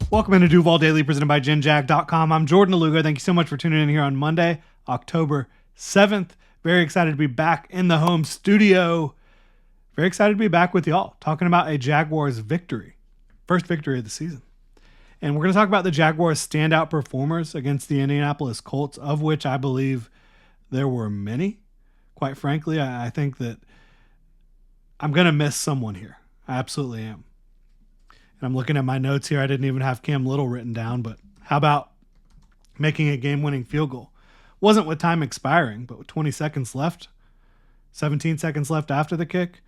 Welcome into Duval Daily, presented by GenJag.com. I'm Jordan Aluga. Thank you so much for tuning in here on Monday, October 7th. Very excited to be back in the home studio. Very excited to be back with y'all, talking about a Jaguars victory. First victory of the season. And we're going to talk about the Jaguars' standout performers against the Indianapolis Colts, of which I believe there were many. Quite frankly, I think that I'm going to miss someone here. I absolutely am. And I'm looking at my notes here. I didn't even have Cam Little written down, but how about making a game-winning field goal? Wasn't with time expiring, but with 20 seconds left, 17 seconds left after the kick,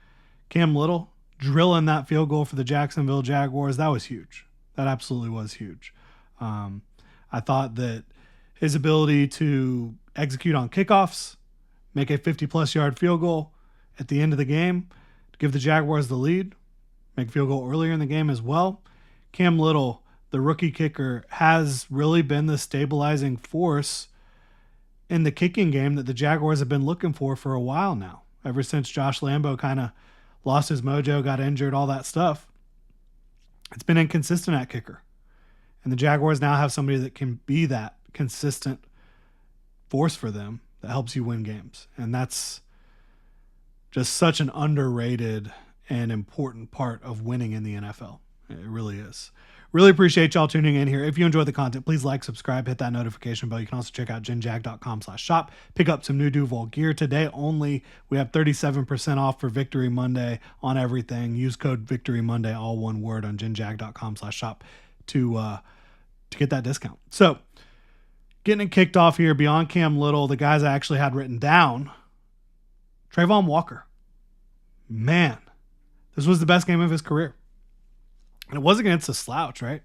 Cam Little drilling that field goal for the Jacksonville Jaguars. That was huge. That absolutely was huge. I thought that his ability to execute on kickoffs, make a 50-plus yard field goal at the end of the game to give the Jaguars the lead, make a field goal earlier in the game as well. Cam Little, the rookie kicker, has really been the stabilizing force in the kicking game that the Jaguars have been looking for a while now. Ever since Josh Lambo kind of lost his mojo, got injured, all that stuff. It's been inconsistent at kicker. And the Jaguars now have somebody that can be that consistent force for them that helps you win games. And that's just such an underrated and important part of winning in the NFL. It really is. Really appreciate y'all tuning in here. If you enjoy the content, please like, subscribe, hit that notification bell. You can also check out genjag.com/shop. Pick up some new Duval gear today only. We have 37% off for Victory Monday on everything. Use code Victory Monday, all one word, on genjag.com/shop to get that discount. So getting it kicked off here beyond Cam Little, the guys I actually had written down, Trayvon Walker. Man, this was the best game of his career. And it wasn't against a slouch, right?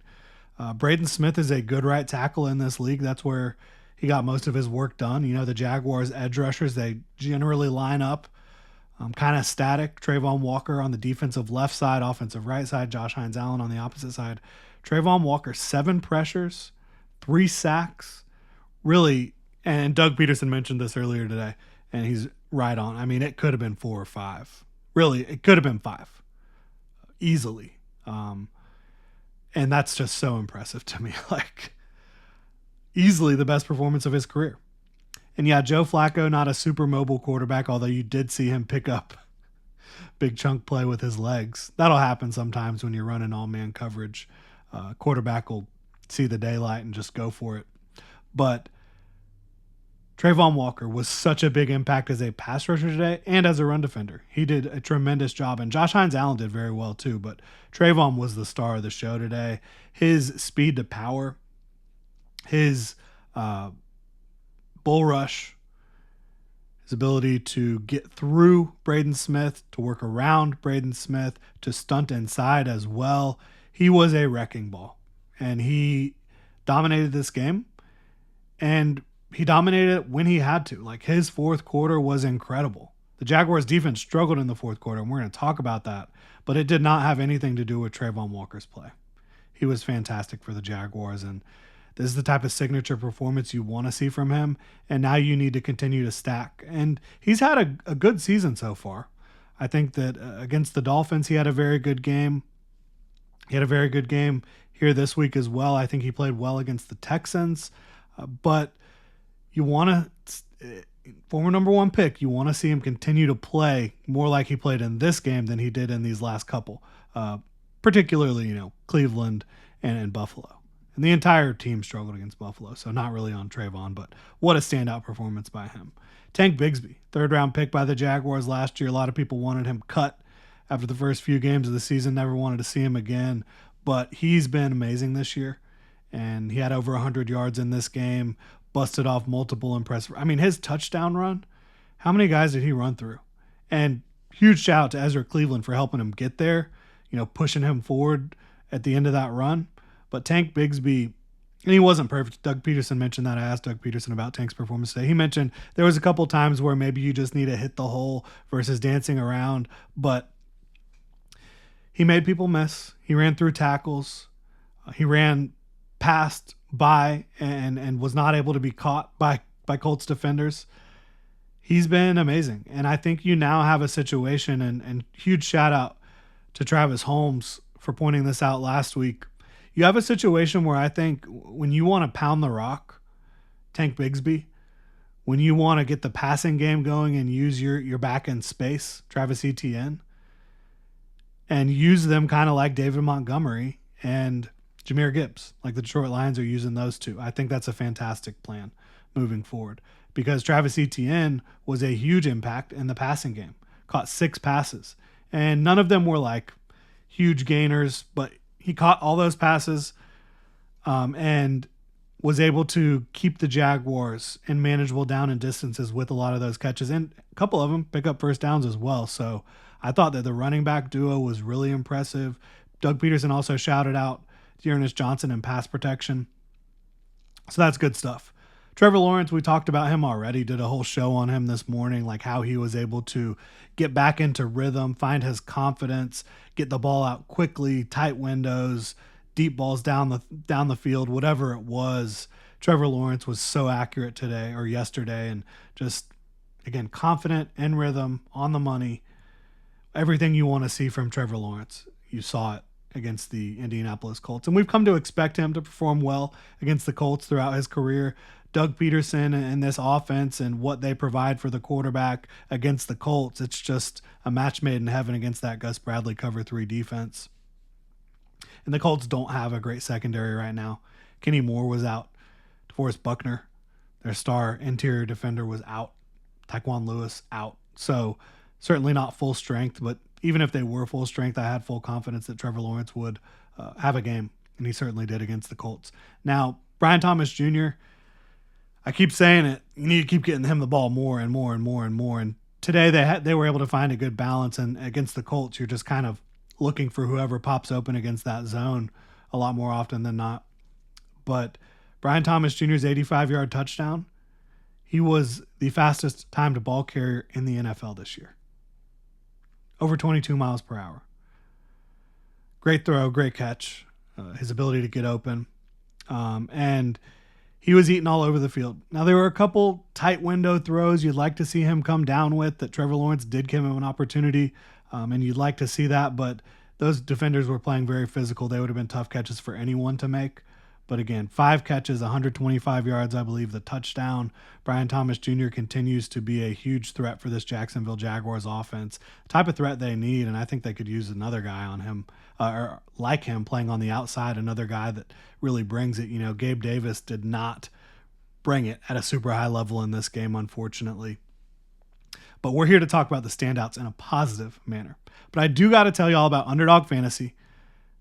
Braden Smith is a good right tackle in this league. That's where he got most of his work done. You know, the Jaguars edge rushers, they generally line up kind of static. Trayvon Walker on the defensive left side, offensive right side. Josh Hines-Allen on the opposite side. Trayvon Walker, 7 pressures, 3 sacks. Really, and Doug Peterson mentioned this earlier today, and he's right on. I mean, it could have been 4 or 5. Really, it could have been 5. Easily. And that's just so impressive to me. Like, easily the best performance of his career. And yeah, Joe Flacco, not a super mobile quarterback, although you did see him pick up big chunk play with his legs. That'll happen sometimes when you're running all-man coverage. Quarterback will see the daylight and just go for it. But Trayvon Walker was such a big impact as a pass rusher today and as a run defender. He did a tremendous job, and Josh Hines-Allen did very well too, but Trayvon was the star of the show today. His speed to power, his bull rush, his ability to get through Braden Smith, to work around Braden Smith, to stunt inside as well. He was a wrecking ball, and he dominated this game, and he dominated it when he had to. Like, his fourth quarter was incredible. The Jaguars defense struggled in the fourth quarter, and we're going to talk about that, but it did not have anything to do with Trayvon Walker's play. He was fantastic for the Jaguars, and this is the type of signature performance you want to see from him, and now you need to continue to stack. And he's had a good season so far. I think that against the Dolphins, he had a very good game. He had a very good game here this week as well. I think he played well against the Texans, but you want to, former number 1 pick, you want to see him continue to play more like he played in this game than he did in these last couple, particularly, Cleveland and Buffalo. And the entire team struggled against Buffalo, so not really on Trayvon, but what a standout performance by him. Tank Bigsby, 3rd-round pick by the Jaguars last year. A lot of people wanted him cut after the first few games of the season, never wanted to see him again, but he's been amazing this year, and he had over 100 yards in this game, busted off multiple impressive. I mean, his touchdown run, how many guys did he run through? And huge shout out to Ezra Cleveland for helping him get there, pushing him forward at the end of that run. But Tank Bigsby, and he wasn't perfect. Doug Peterson mentioned that. I asked Doug Peterson about Tank's performance today. He mentioned there was a couple times where maybe you just need to hit the hole versus dancing around, but he made people miss. He ran through tackles. He ran past by and was not able to be caught by Colts defenders. He's been amazing. And I think you now have a situation, and huge shout out to Travis Holmes for pointing this out last week. you have a situation where I think when you want to pound the rock, Tank Bigsby, when you want to get the passing game going and use your back end space, Travis Etienne, and use them kind of like David Montgomery and Jahmyr Gibbs, like the Detroit Lions are using those two. I think that's a fantastic plan moving forward because Travis Etienne was a huge impact in the passing game, caught 6 passes, and none of them were like huge gainers, but he caught all those passes and was able to keep the Jaguars in manageable down and distances with a lot of those catches, and a couple of them pick up first downs as well. So I thought that the running back duo was really impressive. Doug Peterson also shouted out Dearness Johnson in pass protection. So that's good stuff. Trevor Lawrence, we talked about him already, did a whole show on him this morning, like how he was able to get back into rhythm, find his confidence, get the ball out quickly, tight windows, deep balls down the field, whatever it was. Trevor Lawrence was so accurate today or yesterday, and just, again, confident, in rhythm, on the money. Everything you want to see from Trevor Lawrence, you saw it against the Indianapolis Colts. And we've come to expect him to perform well against the Colts throughout his career. Doug Peterson and this offense and what they provide for the quarterback against the Colts, it's just a match made in heaven against that Gus Bradley cover 3 defense. And the Colts don't have a great secondary right now. Kenny Moore was out. DeForest Buckner, their star interior defender, was out. Tyquan Lewis out. So certainly not full strength, but even if they were full strength, I had full confidence that Trevor Lawrence would have a game, and he certainly did against the Colts. Now, Brian Thomas Jr., I keep saying it, you need to keep getting him the ball more and more and more and more. And today they were able to find a good balance, and against the Colts, you're just kind of looking for whoever pops open against that zone a lot more often than not. But Brian Thomas Jr.'s 85-yard touchdown, he was the fastest timed ball carrier in the NFL this year. Over 22 miles per hour. Great throw, great catch. His ability to get open. And he was eating all over the field. Now, there were a couple tight window throws you'd like to see him come down with that Trevor Lawrence did give him an opportunity. And you'd like to see that, but those defenders were playing very physical. They would have been tough catches for anyone to make. But again, 5 catches, 125 yards, I believe, the touchdown. Brian Thomas Jr. continues to be a huge threat for this Jacksonville Jaguars offense. The type of threat they need, and I think they could use another guy on him, or like him playing on the outside, another guy that really brings it. You know, Gabe Davis did not bring it at a super high level in this game, unfortunately. But we're here to talk about the standouts in a positive manner. But I do got to tell you all about Underdog Fantasy.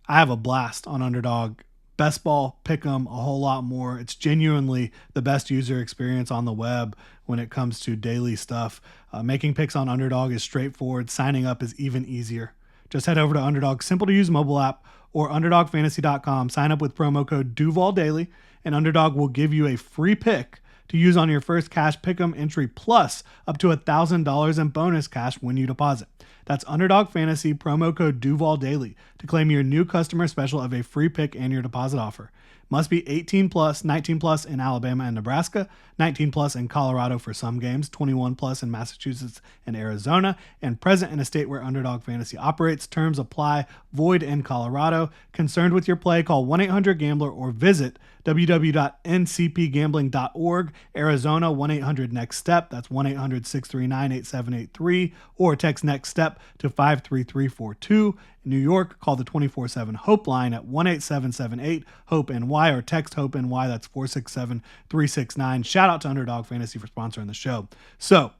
I have a blast on Underdog. Best ball, pick 'em, a whole lot more. It's genuinely the best user experience on the web when it comes to daily stuff. Making picks on Underdog is straightforward. Signing up is even easier. Just head over to Underdog's simple-to-use mobile app or UnderdogFantasy.com. Sign up with promo code DuvalDaily, and Underdog will give you a free pick to use on your first cash pick'em entry, plus up to $1,000 in bonus cash when you deposit. That's Underdog Fantasy, promo code DuvalDaily, to claim your new customer special of a free pick and your deposit offer. Must be 18 plus, 19 plus in Alabama and Nebraska, 19 plus in Colorado for some games, 21 plus in Massachusetts and Arizona, and present in a state where Underdog Fantasy operates. Terms apply. Void in Colorado. Concerned with your play? Call 1-800-GAMBLER or visit www.ncpgambling.org. Arizona, 1-800-NEXT-STEP. That's 1-800-639-8783, or text NEXT STEP to 53342. In New York, call the 24/7 HOPE line at 1-8778-HOPE-NY, or text HOPE-NY. That's 467-369. Shout out to Underdog Fantasy for sponsoring the show. So,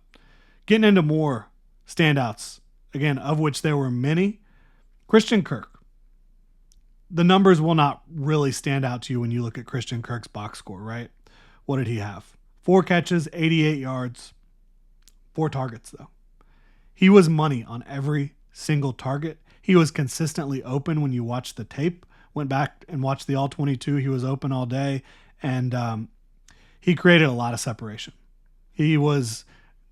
getting into more standouts, again, of which there were many. Christian Kirk. The numbers will not really stand out to you when you look at Christian Kirk's box score, right? What did he have? 4 catches, 88 yards, 4 targets, though. He was money on every single target. He was consistently open when you watched the tape. Went back and watched the All-22. He was open all day, and he created a lot of separation. He was,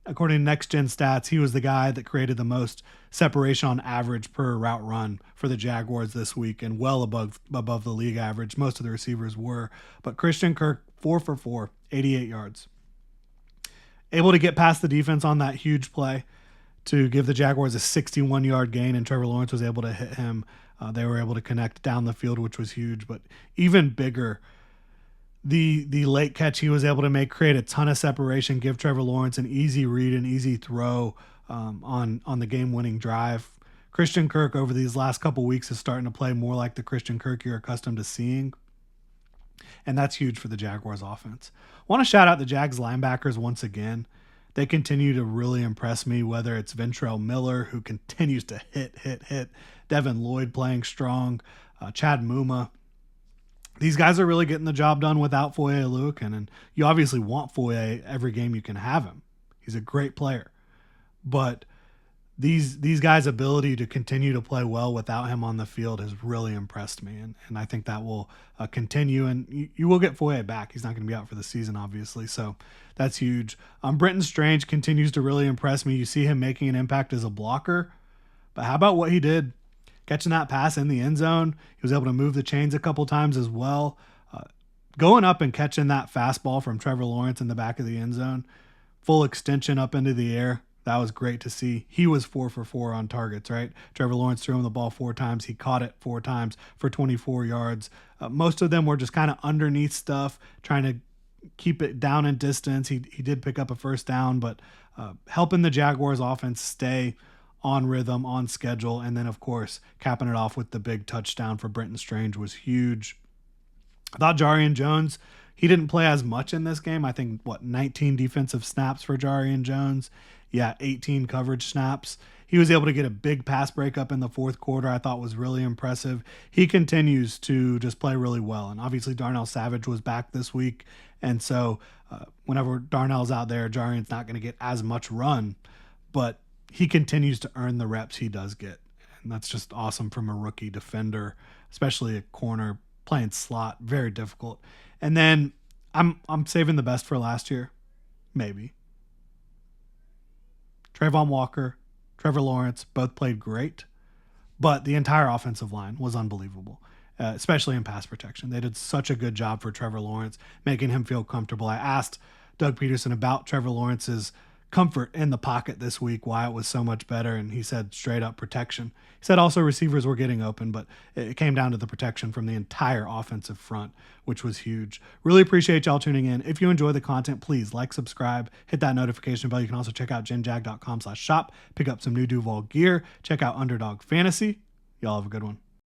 according to Next Gen Stats, he was the guy that created the most separation on average per route run for the Jaguars this week, and well above the league average. Most of the receivers were. But Christian Kirk, 4 for 4, 88 yards. Able to get past the defense on that huge play to give the Jaguars a 61-yard gain, and Trevor Lawrence was able to hit him They were able to connect down the field, which was huge. But even bigger, the late catch he was able to make, create a ton of separation, give Trevor Lawrence an easy read and easy throw on the game-winning drive. Christian Kirk over these last couple weeks is starting to play more like the Christian Kirk you're accustomed to seeing, and that's huge for the Jaguars offense. I want to shout out the Jags linebackers once again. They continue to really impress me, whether it's Ventrell Miller, who continues to hit, Devin Lloyd playing strong, Chad Muma. These guys are really getting the job done without Foye Oluokun, and you obviously want Foye every game you can have him. He's a great player. But these guys' ability to continue to play well without him on the field has really impressed me, and I think that will continue, and you will get Foye back. He's not going to be out for the season, obviously, so that's huge. Brenton Strange continues to really impress me. You see him making an impact as a blocker, but how about what he did catching that pass in the end zone? He was able to move the chains a couple times as well. Going up and catching that fastball from Trevor Lawrence in the back of the end zone, full extension up into the air. That was great to see. He was 4 for 4 on targets, right? Trevor Lawrence threw him the ball 4 times. He caught it 4 times for 24 yards. Most of them were just kind of underneath stuff, trying to keep it down in distance. He did pick up a first down, but helping the Jaguars offense stay on rhythm, on schedule, and then, of course, capping it off with the big touchdown for Brenton Strange was huge. I thought Jarian Jones, he didn't play as much in this game. I think, 19 defensive snaps for Jarian Jones. Yeah, 18 coverage snaps. He was able to get a big pass breakup in the fourth quarter. I thought was really impressive. He continues to just play really well. And obviously Darnell Savage was back this week. And so whenever Darnell's out there, Jarian's not going to get as much run. But he continues to earn the reps he does get. And that's just awesome from a rookie defender, especially a corner playing slot. Very difficult. And then I'm saving the best for last year. Maybe. Trayvon Walker, Trevor Lawrence, both played great, but the entire offensive line was unbelievable, especially in pass protection. They did such a good job for Trevor Lawrence, making him feel comfortable. I asked Doug Peterson about Trevor Lawrence's comfort in the pocket this week, why it was so much better, and he said straight up protection. He said also receivers were getting open, but it came down to the protection from the entire offensive front, which was huge. Really appreciate y'all tuning in. If you enjoy the content, please like, subscribe, hit that notification bell. You can also check out genjag.com/shop, pick up some new Duval gear, check out Underdog Fantasy. Y'all have a good one.